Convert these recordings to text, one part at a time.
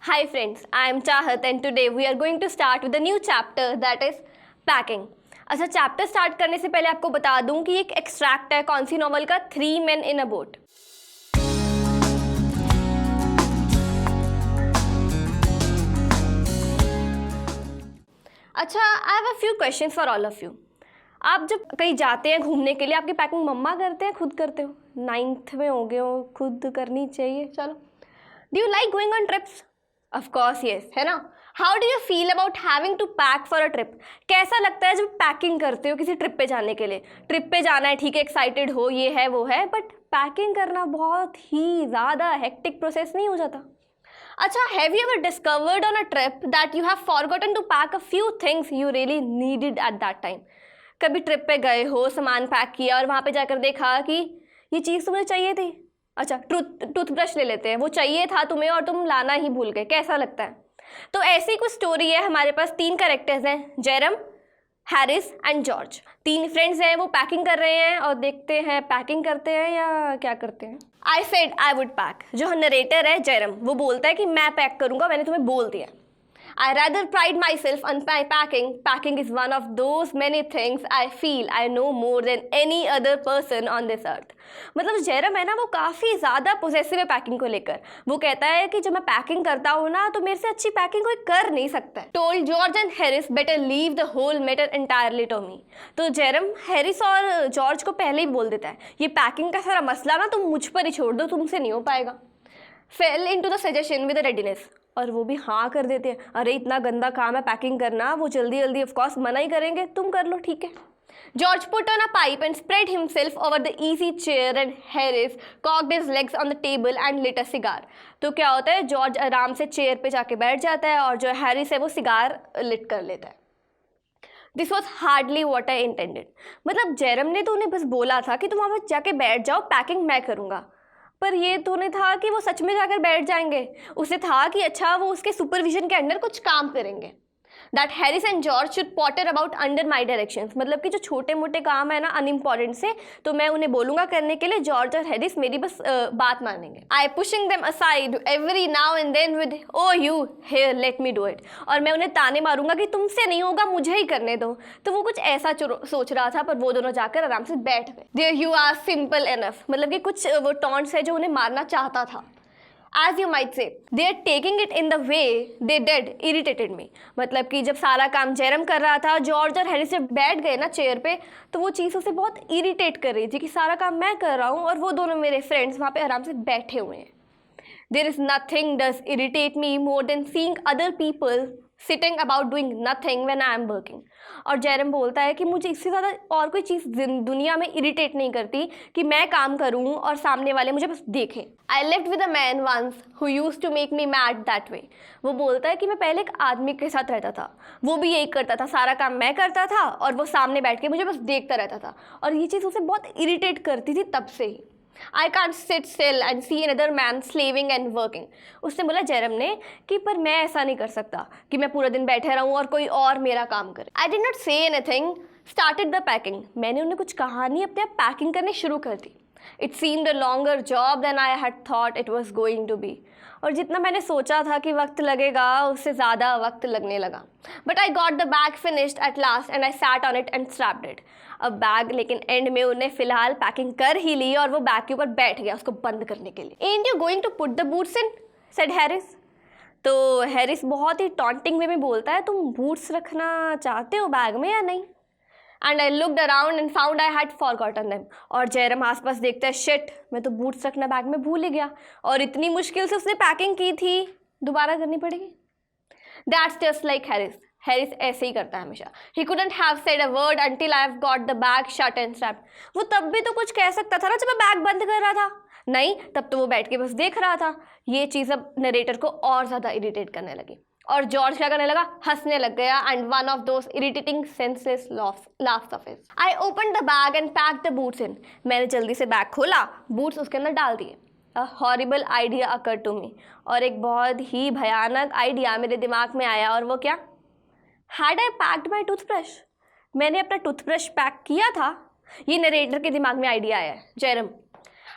Hi friends, I am Chahat and today we are going to start with a new chapter that is packing. अच्छा chapter start करने से पहले आपको बता दूं कि एक एक्सट्रैक्ट है कौन सी नॉवल का, 3 Men in a Boat. अच्छा I have a few questions for all of you. आप जब कहीं जाते हैं घूमने के लिए आपकी पैकिंग मम्मा करते हैं खुद करते हो? 9th में हो गए हो, खुद करनी चाहिए. चलो, do you like going on trips? Of course yes, है ना. How do you feel about having to pack for a trip? कैसा लगता है जब पैकिंग करते हो किसी ट्रिप पे जाने के लिए? ट्रिप पे जाना है, ठीक है, एक्साइटेड हो, ये है वो है, बट पैकिंग करना बहुत ही ज़्यादा हेक्टिक प्रोसेस नहीं हो जाता? अच्छा, have you ever discovered on a trip that you have forgotten to pack a few things you really needed at that time? कभी ट्रिप पे गए हो, सामान पैक किया और वहाँ पे जाकर देखा कि ये चीज़ तुम्हें चाहिए थी. अच्छा, टूथब्रश ले लेते हैं, वो चाहिए था तुम्हें और तुम लाना ही भूल गए. कैसा लगता है? तो ऐसी कुछ स्टोरी है. हमारे पास 3 कैरेक्टर्स हैं, Jeram, Harris and George. 3 friends हैं, वो पैकिंग कर रहे हैं और देखते हैं पैकिंग करते हैं या क्या करते हैं. I said I would pack. जो नरेटर है जेरम, वो बोलता है कि मैं पैक करूंगा, मैंने तुम्हें बोल दिया. I rather pride myself on my packing. Packing is one of those many things I feel I know more than any other person on this earth. मतलब जेरम है ना, वो काफ़ी ज़्यादा पोजेसिव है पैकिंग को लेकर. वो कहता है कि जब मैं पैकिंग करता हूँ ना तो मेरे से अच्छी पैकिंग कोई कर नहीं सकता है. Told George and Harris better leave the whole matter entirely to me. तो जेरम हैरिस और जॉर्ज को पहले ही बोल देता है, ये पैकिंग का सारा मसला ना तुम मुझ पर ही छोड़ दो, तुमसे नहीं हो पाएगा. Fail into the suggestion with readiness. और वो भी हाँ कर देते हैं. अरे इतना गंदा काम है पैकिंग करना. वो जल्दी जल्दी ऑफकोर्स मना ही करेंगे, तुम कर लो, ठीक है. George put on a pipe and spread himself over the easy chair and Harris cocked his legs on the table and lit a cigar. तो क्या होता है, जॉर्ज आराम से चेयर पे जाके बैठ जाता है और जो हैरिस है वो सिगार लिट कर लेता है. This was hardly what I intended. मतलब जेरम ने तो उन्हें बस बोला था कि तुम वहाँ पर जाके बैठ जाओ, पैकिंग मैं करूँगा. पर ये तो नहीं था कि वो सच में जाकर बैठ जाएंगे. उसे था कि अच्छा वो उसके सुपरविजन के अंडर कुछ काम करेंगे. That Harris and George should Potter about under my directions. मतलब कि जो छोटे मोटे काम है ना अनइम्पॉर्टेंट से, तो मैं उन्हें बोलूँगा करने के लिए. जॉर्ज और हैरिस मेरी बस बात मानेंगे. I pushing them aside every now and then with oh you here let me do it. और मैं उन्हें ताने मारूंगा कि तुमसे नहीं होगा, मुझे ही करने दो. तो वो कुछ ऐसा सोच रहा था, पर वो दोनों जाकर आराम से बैठ गए. There you are simple enough. मतलब कि कुछ वो टॉन्ट्स है जो उन्हें मारना चाहता था. As you might say, they are taking it in the way they did irritated me. मतलब कि जब सारा काम जेरम कर रहा था, जॉर्ज और हैरिस जब बैठ गए ना चेयर पे, तो वो चीज़ उसे बहुत इरिटेट कर रही थी कि सारा काम मैं कर रहा हूँ और वो दोनों मेरे फ्रेंड्स वहाँ पे आराम से बैठे हुए हैं. There is nothing does irritate me more than seeing other people sitting about doing nothing when I am working. और जेरम बोलता है कि मुझे इससे ज़्यादा और कोई चीज़ दुनिया में इरिटेट नहीं करती कि मैं काम करूँ और सामने वाले मुझे बस देखें. I lived with a man once who used to make me mad that way. वो बोलता है कि मैं पहले एक आदमी के साथ रहता था, वो भी यही करता था, सारा काम मैं करता था और वो सामने बैठ के मुझे बस देखता रहता था और ये चीज़ उसे बहुत इरिटेट करती थी तब से ही. I can't sit still and see another man slaving and working. उसने बोला जेरम ने कि पर मैं ऐसा नहीं कर सकता कि मैं पूरा दिन बैठे रहूँ और कोई और मेरा काम करे. I did not say anything, started the packing. मैंने उन्हें कुछ कहा नहीं, अपने आप पैकिंग करने शुरू कर दी. It seemed a longer job than I had thought it was going to be. और जितना मैंने सोचा था कि वक्त लगेगा उससे ज़्यादा वक्त लगने लगा. But I got the bag finished at last and I sat on it and strapped it. अब बैग लेकिन एंड में उन्हें फिलहाल पैकिंग कर ही ली और वो बैग के ऊपर बैठ गया उसको बंद करने के लिए. Ain't you going to put the boots in? said Harris. तो हैरिस बहुत ही टॉन्टिंग वे में बोलता है, तुम बूट्स रखना चाहते हो बैग में या नहीं? And I looked around and found I had forgotten them. और जेरम आसपास देखता है, शिट, मैं तो बूट्स रखना बैग में भूल ही गया और इतनी मुश्किल से उसने पैकिंग की थी, दोबारा करनी पड़ेगी. That's just like Harris. Harris ऐसे ही करता है हमेशा. ही couldn't have said a word until I have got the bag shut and strapped. वो तब भी तो कुछ कह सकता था ना जब मैं बैग बंद कर रहा था. नहीं, तब तो वो बैठ के बस देख रहा था. ये चीज़ अब नरेटर को और ज़्यादा इरिटेट करने लगी और जॉर्ज क्या करने लगा, हंसने लग गया. And one of those irritating senseless laughs of his. I open the bag and pack the boots in. मैंने जल्दी से बैग खोला, बूट्स उसके अंदर डाल दिए. A horrible idea occur to me. और एक बहुत ही भयानक आइडिया मेरे दिमाग में आया. और वो क्या? Had I packed my toothbrush. मैंने अपना टूथब्रश पैक किया था. ये नरेटर के दिमाग में आइडिया आया है. Jeram,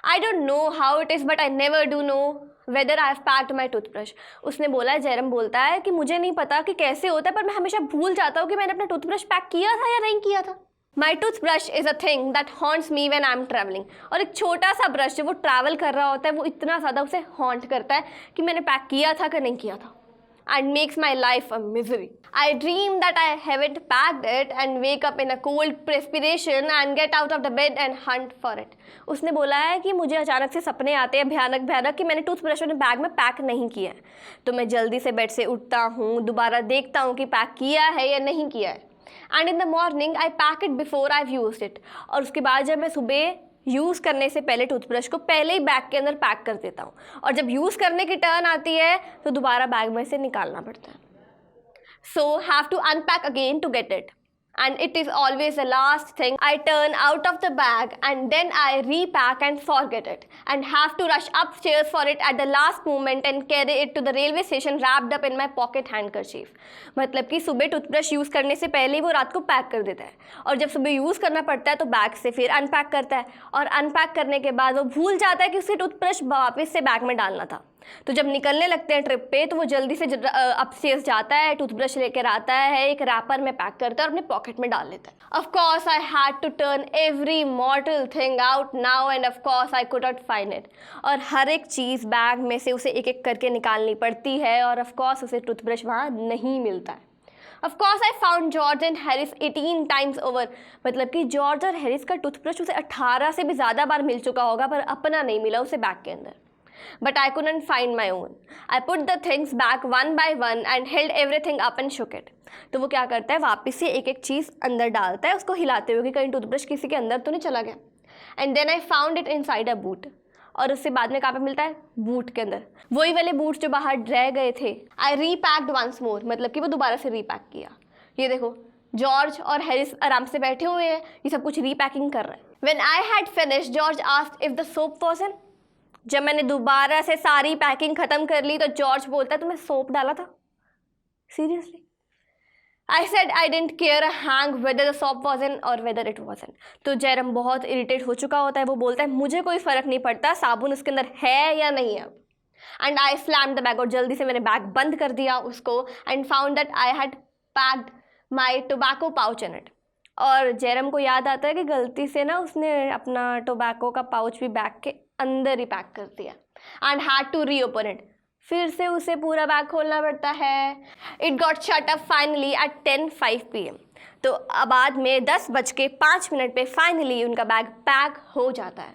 I don't know how it is but I never do know whether I have packed my toothbrush. उसने बोला, जेरम बोलता है कि मुझे नहीं पता कि कैसे होता है, पर मैं हमेशा भूल जाता हूँ कि मैंने अपना टूथब्रश पैक किया था या नहीं किया था। My toothbrush is a thing that haunts me when I am travelling. और एक छोटा सा ब्रश जब वो ट्रैवल कर रहा होता है वो इतना ज़्यादा उसे हॉन्ट करता है कि मैंने पैक किया था कि नहीं किया था, and makes my life a misery. I dream that I haven't packed it and wake up in a cold perspiration and get out of the bed and hunt for it. उसने बोला है कि मुझे अचानक से सपने आते हैं भयानक भयानक कि मैंने टूथब्रश अपने बैग में पैक नहीं किया है, तो मैं जल्दी से बेड से उठता हूँ, दोबारा देखता हूँ कि पैक किया है या नहीं किया है, and in the morning I pack it before I used it. और उसके बाद जब मैं सुबह यूज़ करने से पहले टूथब्रश को पहले ही बैग के अंदर पैक कर देता हूँ, और जब यूज़ करने की टर्न आती है तो दोबारा बैग में से निकालना पड़ता है। So have to unpack again to get it, and it is always the last thing I turn out of the bag, and then I repack and forget it and have to rush upstairs for it at the last moment and carry it to the railway station wrapped up in my pocket handkerchief. मतलब कि सुबह toothbrush use करने से पहले ही वो रात को pack कर देता है, और जब सुबह यूज़ करना पड़ता है तो बैग से फिर अनपैक करता है, और अनपैक करने के बाद वो भूल जाता है कि उसे टूथब्रश वापस से बैग में डालना था। तो जब निकलने लगते हैं ट्रिप पे तो वो जल्दी से अपस्टेयर्स जाता है, टूथब्रश लेकर आता है, एक रैपर में पैक करता है और अपने पॉकेट में डाल लेता है। Of course I had to turn every mortal thing out now and of course I could not find it. और हर एक चीज़ बैग में से उसे एक एक करके निकालनी पड़ती है, और ऑफ कोर्स उसे टूथब्रश वहाँ नहीं मिलता है। Of course I found George and Harris 18 times over। मतलब कि जॉर्ज और हैरिस का टूथब्रश उसे 18 से भी ज़्यादा बार मिल चुका होगा, पर अपना नहीं मिला उसे बैग के अंदर। But I couldn't find my own. I put the things back one by one and held everything up and shook it. तो वो क्या करता है, वापस से एक एक चीज़ अंदर डालता है, उसको हिलाते हुए कि कहीं टूथब्रश किसी के अंदर तो नहीं चला गया। And then I found it inside a boot। और उससे बाद में कहाँ पे मिलता है, बूट के अंदर, वही वाले बूट्स जो बाहर रह गए थे। आई रीपैक्ड वंस मोर, मतलब कि वो दोबारा से रीपैक किया। ये देखो, जॉर्ज और हैरिस आराम से बैठे हुए हैं, ये सब कुछ रीपैकिंग कर रहे हैं। When I had finished George asked if the soap was in. जब मैंने दोबारा से सारी पैकिंग ख़त्म कर ली तो जॉर्ज बोलता है, तुम्हें सोप डाला था seriously? I said I didn't care a hang whether the soap was in or whether it wasn't। तो जेरम बहुत इरिटेट हो चुका होता है, वो बोलता है मुझे कोई फ़र्क नहीं पड़ता साबुन उसके अंदर है या नहीं है। And I slammed the bag, और जल्दी से मैंने बैग बंद कर दिया उसको, and found that I had packed my tobacco pouch in it. और जेरम को याद आता है कि गलती से ना उसने अपना टोबैको का पाउच भी बैग के अंदर ही पैक कर दिया, and had to reopen it. फिर से उसे पूरा बैग खोलना पड़ता है। It got shut up finally at 10:05 PM। तो बाद में 10:05 पे फाइनली उनका बैग पैक हो जाता है।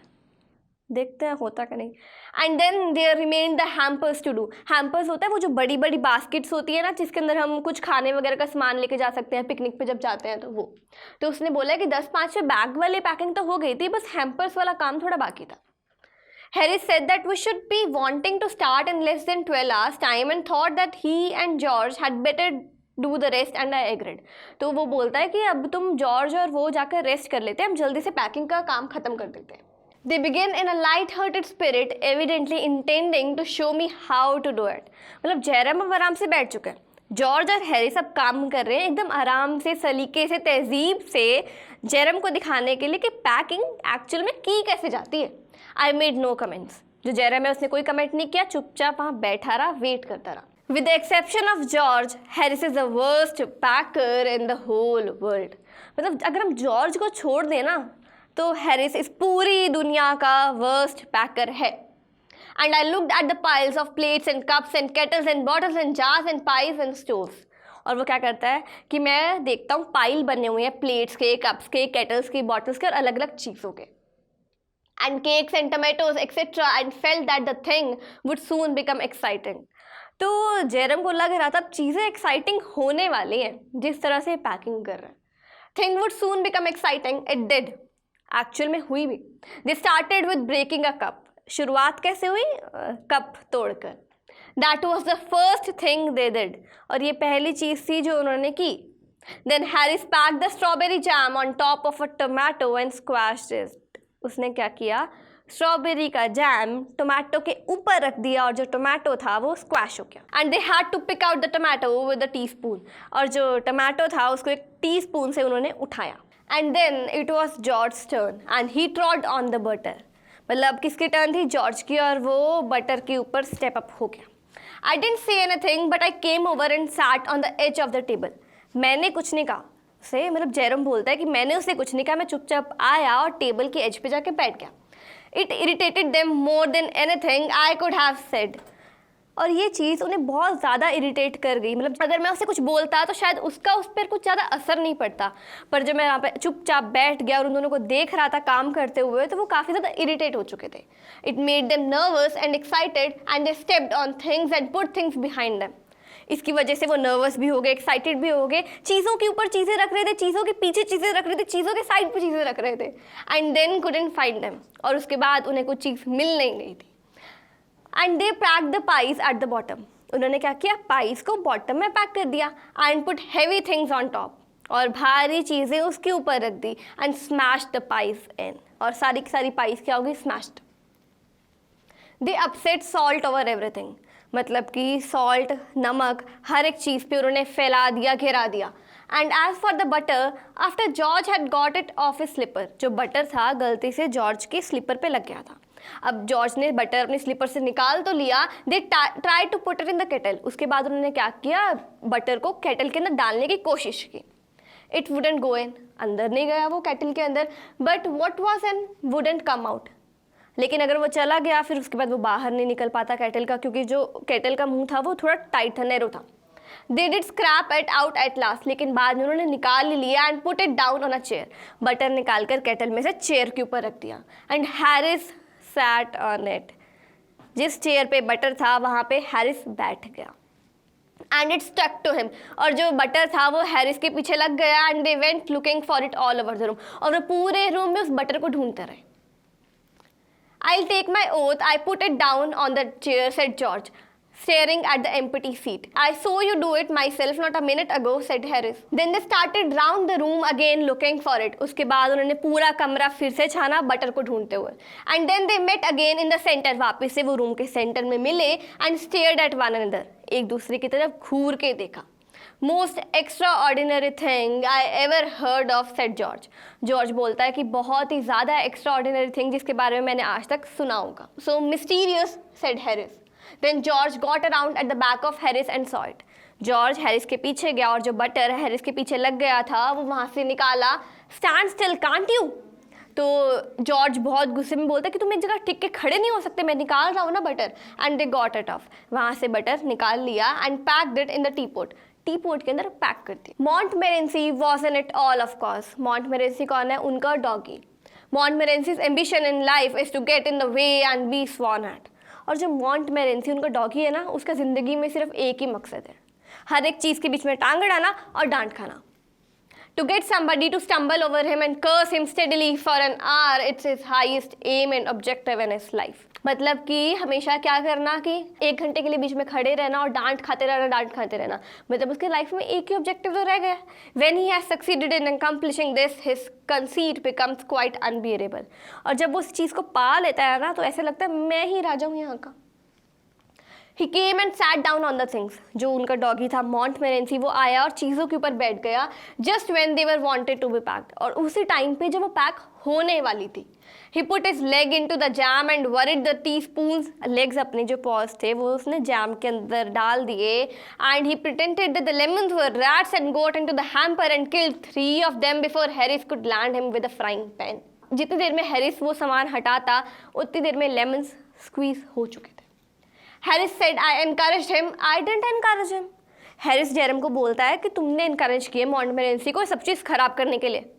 देखते हैं होता कि नहीं। And then there remain the hampers to do. Hampers होता है वो जो बड़ी बड़ी बास्केट्स होती है ना, जिसके अंदर हम कुछ खाने वगैरह का सामान लेके जा सकते हैं पिकनिक पे जब जाते हैं, तो वो। तो उसने बोला कि 10:05 पे बैग वाली पैकिंग तो हो गई थी, बस हैम्पर्स वाला काम थोड़ा बाकी था। Harris said that we should be wanting to start in less than 12 hours time and thought that he and George had better do the rest, and I agreed। तो वो बोलता है कि अब तुम जॉर्ज और वो जाकर रेस्ट कर लेते हैं, हम जल्दी से पैकिंग का काम ख़त्म कर देते हैं। They began in a light-hearted spirit, evidently intending to show me how to do it। मतलब जेरम अब आराम से बैठ चुके हैं, जॉर्ज और हैरी सब काम कर रहे हैं एकदम आराम से, सलीके से, तहजीब से, जेरम को दिखाने के लिए कि पैकिंग एक्चुअल में की कैसे जाती है। I made no comments. जो जेरम है उसने कोई कमेंट नहीं किया, चुपचाप वहाँ बैठा रहा, वेट करता रहा। With the exception of George, Harris is the worst packer in the whole world. मतलब अगर हम जॉर्ज को छोड़ दें ना, तो हैरिस इस पूरी दुनिया का वर्स्ट पैकर है। And I looked at the piles of plates and cups and kettles and bottles and jars and piles and stoves. और वो क्या करता है कि मैं देखता हूँ पाइल बने हुए हैं प्लेट्स के, कप्स के, केटल्स के, बॉटल्स के और अलग अलग चीज़ों के, and cakes and tomatoes etc, and felt that the thing would soon become exciting। तो जेरम को लग रहा था अब चीज़ें एक्साइटिंग होने वाली हैं जिस तरह से पैकिंग कर रहा है। Thing would soon become exciting, it did, actual में हुई भी। They started with breaking a cup. शुरुआत कैसे हुई, कप तोड़कर। That was the first thing they did, और ये पहली चीज़ थी जो उन्होंने की। Then Harris packed the strawberry jam on top of a tomato and squashed it. उसने क्या किया, स्ट्रॉबेरी का जैम टोमेटो के ऊपर रख दिया, और जो टोमेटो था वो स्क्वैश हो गया। And they had to pick out the tomato with a teaspoon. और जो टोमेटो था उसको एक टीस्पून से उन्होंने उठाया। And then it was George turn and he trod on the butter. मतलब किसकी टर्न थी? जॉर्ज की, और वो बटर के ऊपर स्टेप अप हो गया। I didn't say anything but I came over and sat on the edge of the table. मैंने कुछ नहीं कहा से, मतलब जेरम बोलता है कि मैंने उसे कुछ नहीं कहा, मैं चुपचाप आया और टेबल के एज पे जाके बैठ गया। It irritated them more than anything I could have said. और ये चीज़ उन्हें बहुत ज़्यादा इरिटेट कर गई। मतलब अगर मैं उसे कुछ बोलता तो शायद उसका उस पर कुछ ज़्यादा असर नहीं पड़ता, पर जब मैं यहाँ पे चुपचाप बैठ गया और उन दोनों को देख रहा था काम करते हुए, तो वो काफ़ी ज़्यादा इरिटेट हो चुके थे। It made them nervous and excited and they stepped on things and put things behind them. इसकी वजह से वो नर्वस भी हो गए, एक्साइटेड भी हो गए, चीज़ों के ऊपर चीज़ें रख रहे थे, चीज़ों के पीछे चीज़ें रख रहे थे, चीज़ों के साइड पे चीज़ें रख रहे थे, and then couldn't find them. और उसके बाद उन्हें कुछ चीज़ मिल नहीं गई थी। And they packed the pies at the bottom. उन्होंने क्या किया? पाइज को बॉटम में पैक कर दिया। And put heavy things on top, और भारी चीज़ें उसके ऊपर रख दी। एंड स्मैश द पाइज इन, और सारी की सारी पाइज क्या होगी? स्मैश्ड। दे अपसेट सॉल्ट ओवर एवरीथिंग, मतलब कि सॉल्ट, नमक, हर एक चीज़ पे उन्होंने फैला दिया, घिरा दिया। And as for the butter, after George had got it off his slipper, जो बटर था गलती से जॉर्ज के स्लीपर पे लग गया था। अब जॉर्ज ने बटर अपने स्लीपर से निकाल तो लिया। They try to put it in the kettle, उसके बाद उन्होंने क्या किया? बटर को केटल के अंदर डालने की कोशिश की। इट वुडेंट गो इन, अंदर नहीं गया वो केटल के अंदर। But what was an wouldn't come out, लेकिन अगर वो चला गया फिर उसके बाद वो बाहर नहीं निकल पाता केटल का, क्योंकि जो केटल का मुंह था वो थोड़ा टाइट था, नैरो था। They did scrap it out at last, लेकिन बाद में उन्होंने निकाल लिया। And put it down on a chair, butter निकाल कर केटल में से चेयर के ऊपर रख दिया। And Harris sat on it, जिस चेयर पे बटर था वहाँ पे हैरिस बैठ गया। And it stuck to him, और जो बटर था वो हैरिस के पीछे लग गया। And they went looking for it all over the room, और वो पूरे रूम में उस बटर को ढूंढते रहे। I'll take my oath, I put it down on the chair, said George, staring at the empty seat. I saw you do it myself not a minute ago, said Harris. Then they started round the room again looking for it. उसके बाद उन्होंने पूरा कमरा फिर से छाना butter को ढूंढते हुए। And then they met again in the center. वापस से वो रूम के सेंटर में मिले and stared at one another. एक दूसरे की तरफ घूर के देखा। Most extra ordinary thing I ever heard of, said George. George बोलता है कि बहुत ही ज़्यादा एक्स्ट्रा ऑर्डिनरी थिंग जिसके बारे में मैंने आज तक सुना होगा। So mysterious, said Harris. Then George got around at the back of Harris and saw it. George Harris के पीछे गया और जो बटर हैरिस के पीछे लग गया था वो वहाँ से निकाला। स्टैंड स्टिल कांट यू, तो जॉर्ज बहुत गुस्से में बोलता है कि तुम एक जगह टिक के खड़े नहीं हो सकते, मैं निकाल रहा हूँ ना butter. And they got it off, वहाँ से बटर निकाल लिया। And packed it in the teapot, teapot के अंदर पैक कर दिया। Montmorency was in it all of course. Montmorency कौन है? उनका doggy. Montmorency's ambition in life is to get in the way and be sworn at. और जो मॉन्टमेरेंसी उनका डॉगी है ना, उसका ज़िंदगी में सिर्फ एक ही मकसद है, हर एक चीज़ के बीच में टांग अड़ाना और डांट खाना। To get somebody to stumble over him and curse him steadily for an hour, it's his highest aim and objective in his life. मतलब कि हमेशा क्या करना कि 1 घंटे के लिए बीच में खड़े रहना और डांट खाते रहना, मतलब उसके लाइफ में एक ही ऑब्जेक्टिव तो रह गया। When he has succeeded in accomplishing this, his conceit becomes quite unbearable. और जब वो उस चीज़ को पा लेता है ना, तो ऐसा लगता है मैं ही राजा हूँ यहाँ का। He came and sat down on the things. जो उनका डॉगी था मॉन्टमेरेंसी, वो आया और चीज़ों के ऊपर बैठ गया। Just when they were wanted to be packed, और उसी टाइम पे जब वो पैक होने वाली थी। He put his leg into the jam and worried the teaspoons. Legs अपने जो paws थे वो उसने जैम के अंदर डाल दिए। And he pretended that the lemons were rats and got into the hamper and killed 3 of them before Harris could land him with a frying pan. जितनी देर में हैरिस वो सामान हटाता उतनी देर में लेमन्स स्क्वीज हो चुके थे। Harris said, I encouraged him. I didn't encourage him. Harris Jerome को बोलता है कि तुमने इनकरेज किया मॉन्टमेरेंसी को सब चीज़ खराब करने के लिए।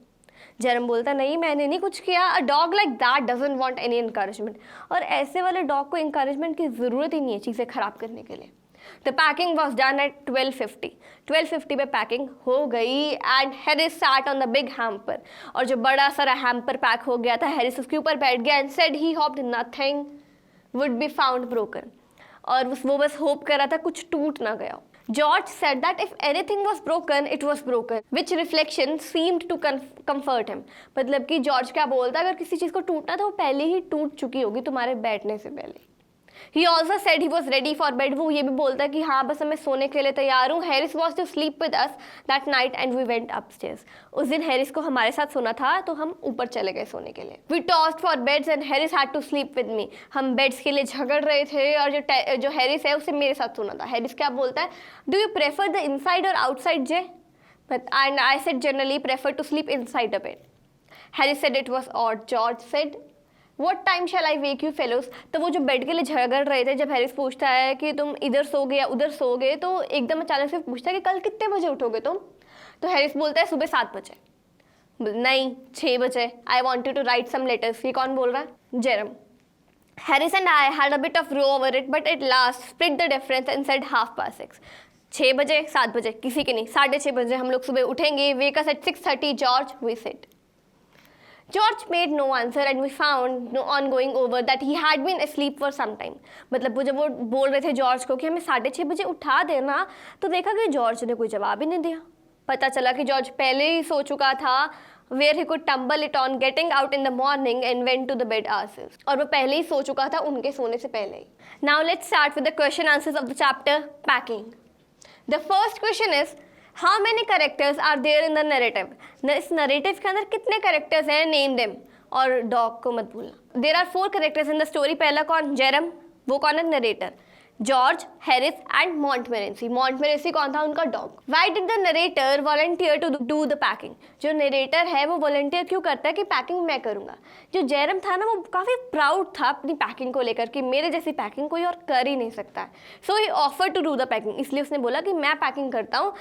जेरम बोलता नहीं, मैंने नहीं कुछ किया। A dog like that doesn't want any encouragement, और ऐसे वाले डॉग को इनकरेजमेंट की ज़रूरत ही नहीं है चीज़ें खराब करने के लिए। The packing was done at 12:50। 12:50 पे पैकिंग हो गई। And Harris sat on the big hamper, और जो बड़ा सारा हैम्पर पैक हो गया था हैरिस उसके ऊपर बैठ गया। And said he hoped nothing would be found broken, और वो बस होप कर रहा था कुछ टूट ना गया। George said that if anything was broken it was broken, which reflection seemed to comfort him. मतलब कि जॉर्ज क्या बोलता, अगर किसी चीज़ को टूटना तो वो पहले ही टूट चुकी होगी तुम्हारे बैठने से पहले। He also said he was ready for bed. वो ये भी बोलता है कि हाँ बस मैं सोने के लिए तैयार हूँ. Harris was to sleep with us that night and we went upstairs. उस दिन हैरिस को हमारे साथ सोना था तो हम ऊपर चले गए सोने के लिए. We tossed for beds and Harris had to sleep with me. हम बेड्स के लिए झगड़ रहे थे और जो हैरिस है उसे मेरे साथ सोना था. हैरिस क्या बोलता है, Do you prefer the inside or outside, Jay? And I said generally prefer to sleep inside the bed. Harris said it was odd. George said, What time shall I wake you fellows? तो वो जो bed के लिए झगड़ रहे थे, जब Harris पूछता है कि तुम इधर सोगे या उधर सोगे, तो एकदम अचानक से पूछता है कि कल कितने बजे उठोगे तुम? तो हैरिस बोलता है सुबह 7 बजे. नहीं 6 बजे. I want you to write some letters. ये कौन बोल रहा है? Jeram. Harris and I had a bit of row over it, but at last split the difference and said 6:30. 6 बजे 7 बजे किसी के नहीं, 6:30 बजे हम लोग सुबह उठेंगे. Wake us at 6:30, George, we said. George made no answer and we found on going over that he had been asleep for some time. मतलब वो जब वो बोल रहे थे जॉर्ज को कि हमें 6:30 बजे उठा देना, तो देखा कि जॉर्ज ने कोई जवाब ही नहीं दिया. पता चला कि जॉर्ज पहले ही सो चुका था. Where he could tumble it on getting out in the morning and went to the bed ourselves. और वो पहले ही सो चुका था उनके सोने से पहले ही. Now let's start with the question answers of the chapter packing. The first question is, How many characters are there in the narrative? इस narrative के अंदर कितने characters हैं? Name them. और dog को मत भूलना. There are 4 characters in the story. पहला कौन? जेरम. वो कौन है? narrator. George, Harris and Montmorency. Montmorency कौन था? उनका dog. Why did the narrator volunteer to do the packing? जो नरेटर है वो वॉलंटियर क्यों करता है कि पैकिंग मैं करूँगा? जो जेरम था ना, वो काफ़ी प्राउड था अपनी पैकिंग को लेकर कि मेरे जैसी पैकिंग कोई और कर ही नहीं सकता है. So he offer to do the packing. इसलिए उसने बोला कि मैं पैकिंग करता हूँ.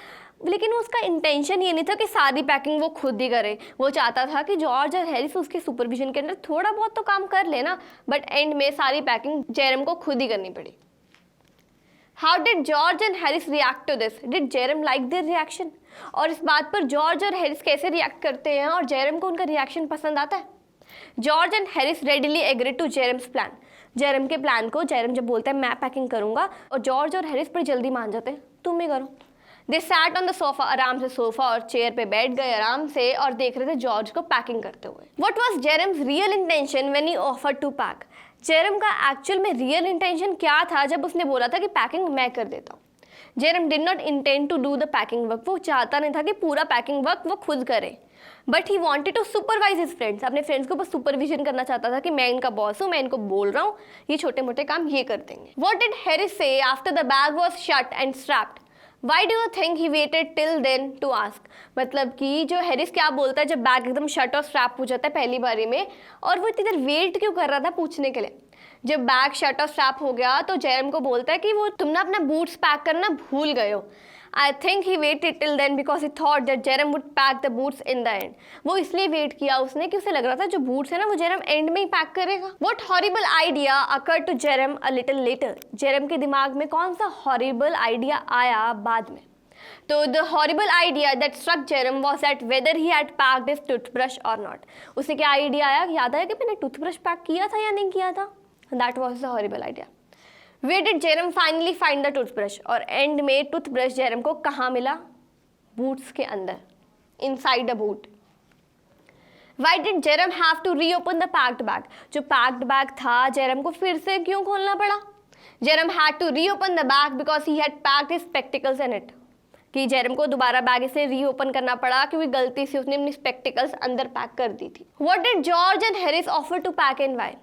लेकिन उसका इंटेंशन ये नहीं था कि सारी पैकिंग वो खुद ही करे. वो चाहता था कि जॉर्ज और हैरिस उसके सुपरविजन के अंदर थोड़ा बहुत तो काम कर लेना, बट एंड में सारी पैकिंग जेरम को खुद ही करनी पड़ी. How did George and Harris react to this? Did Jerem like their reaction? और इस बात पर जॉर्ज और हैरिस कैसे रिएक्ट करते हैं और जेरम को उनका रिएक्शन पसंद आता है? George and Harris readily agreed to Jerome's plan. Jerome के प्लान को जेरम जब बोलता है मैं पैकिंग करूंगा, और जॉर्ज और हैरिस बड़ी जल्दी मान जाते हैं, तुम ही करो. दे सैट ऑन द सोफा. आराम से सोफा और चेयर पे बैठ गए आराम से और देख रहे थे जॉर्ज को पैकिंग करते हुए. What was Jerem's real intention when he offered to pack? Jeram का एक्चुअल में रियल इंटेंशन क्या था जब उसने बोला था कि पैकिंग मैं कर देता हूँ? Jerome did not intend to do the packing work. वो चाहता नहीं था कि पूरा पैकिंग वर्क वो खुद करे, but he wanted to supervise his friends. अपने फ्रेंड्स को बस सुपरविजन करना चाहता था कि मैं इनका बॉस हूँ, मैं इनको बोल रहा हूँ, ये छोटे मोटे काम ये कर देंगे. वॉट डिड हैरिस से after the bag was shut and strapped? Why do you think he waited till then to ask? मतलब कि जो हैरिस क्या बोलता है जब बैग एकदम शट और स्ट्रैप हो जाता है पहली बारी में, और वो इतनी देर वेट क्यों कर रहा था पूछने के लिए? जब बैग शट और स्ट्रैप हो गया तो जेरम को बोलता है कि वो तुम ना अपना बूट्स पैक करना भूल गए हो. I think he waited till then because he thought that Jerem would pack the boots in the end. वो इसलिए वेट किया उसने कि उसे लग रहा था जो बूट्स है ना वो जेरम एंड में ही पैक करेगा. What horrible idea occurred to Jerem a little later? Jeram के दिमाग में कौन सा हॉरिबल आइडिया आया बाद में? तो the horrible idea that struck Jerem was that whether he had packed his toothbrush or not. उसे क्या आइडिया आया? याद आया कि मैंने टूथब्रश पैक किया था या नहीं किया था? That was the horrible idea. Where did Jerem finally find the toothbrush? और एंड में टूथब्रश जेरम को कहाँ मिला? बूट्स के अंदर, inside the boot. Why did Jerem have to reopen the packed bag? जो packed bag था जेरम को फिर से क्यों खोलना पड़ा? Jerem had to reopen the bag because he had packed his spectacles in it. कि जेरम को दोबारा बैग इसे रीओपन करना पड़ा क्योंकि गलती से उसने अपनी स्पेक्टिकल्स अंदर पैक कर दी थी. What did George and Harris offer to pack and why?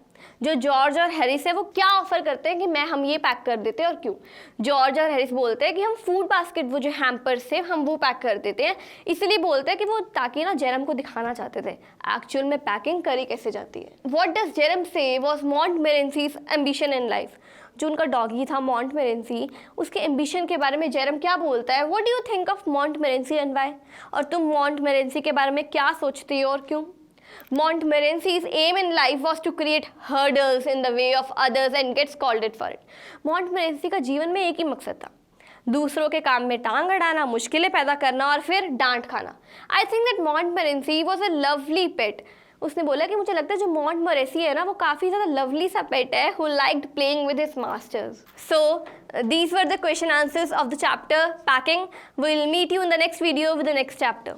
जो जॉर्ज और हैरिस है वो क्या ऑफर करते हैं कि हम ये पैक कर देते हैं और क्यों? जॉर्ज और हैरिस बोलते हैं कि हम फूड बास्केट वो जो हैम्पर्स थे हम वो पैक कर देते हैं, इसलिए बोलते हैं कि वो ताकि ना जेरम को दिखाना चाहते थे एक्चुअल में पैकिंग करी कैसे जाती है. व्हाट डज जेरम से वाज मॉन्टमेरेंसीज एम्बिशन इन लाइफ? जो उनका डॉगी था मॉन्टमेरेंसी, उसके एम्बिशन के बारे में जेरम क्या बोलता है? What do you think of Montmorency and why? और तुम मॉन्टमेरेंसी के बारे में क्या सोचती हो और क्यों? Montmorency's aim in life was to create hurdles in the way of others and get scolded for it. Montmorency का जीवन में एक ही मकसद था, दूसरों के काम में टांग अड़ाना, मुश्किलें पैदा करना और फिर डांट खाना. I think that Montmorency was a lovely pet. उसने बोला कि मुझे लगता है जो Montmorency है ना वो काफ़ी ज़्यादा लवली सा पेट है who liked playing with his masters. So these were the question answers of the chapter packing. We'll meet you in the next video with the next chapter.